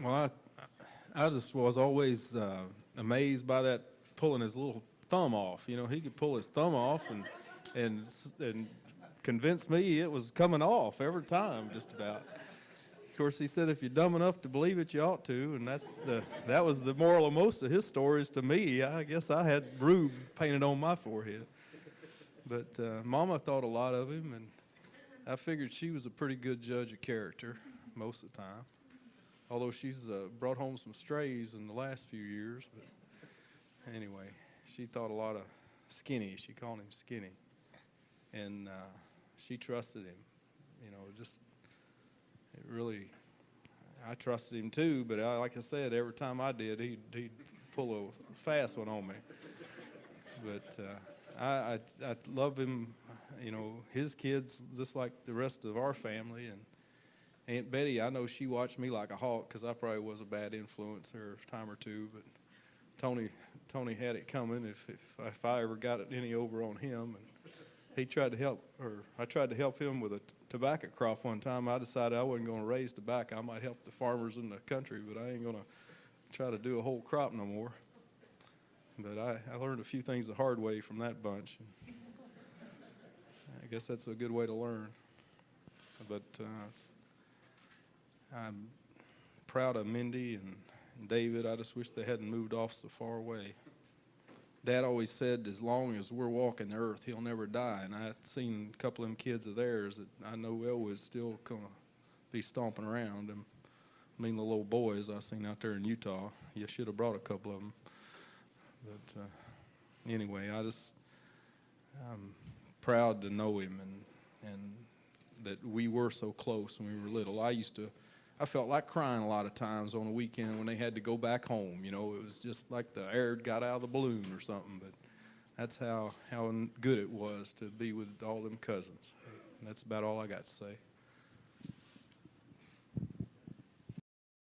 Well, I just was always amazed by that pulling his little thumb off. You know, he could pull his thumb off and convince me it was coming off every time, just about. Of course, he said if you're dumb enough to believe it, you ought to, and that was the moral of most of his stories to me. I guess I had Rube painted on my forehead, but Mama thought a lot of him, and I figured she was a pretty good judge of character most of the time. Although she's brought home some strays in the last few years, but anyway, she thought a lot of Skinny. She called him Skinny, and she trusted him. You know, just it really. I trusted him too, but like I said, every time I did, he'd pull a fast one on me. But I love him. You know, his kids just like the rest of our family, and Aunt Betty, I know she watched me like a hawk because I probably was a bad influence her a time or two, but Tony had it coming if I ever got any over on him, and he tried to help, or I tried to help him with a tobacco crop one time. I decided I wasn't going to raise tobacco. I might help the farmers in the country, but I ain't going to try to do a whole crop no more. But I learned a few things the hard way from that bunch. I guess that's a good way to learn. But I'm proud of Mindy and David. I just wish they hadn't moved off so far away. Dad always said, as long as we're walking the earth, he'll never die. And I've seen a couple of them kids of theirs that I know Elwood's still going to be stomping around. And I mean, the little boys I've seen out there in Utah. You should have brought a couple of them. But anyway, I'm proud to know him and that we were so close when we were little. I felt like crying a lot of times on the weekend when they had to go back home. You know, it was just like the air got out of the balloon or something. But that's how good it was to be with all them cousins. And that's about all I got to say.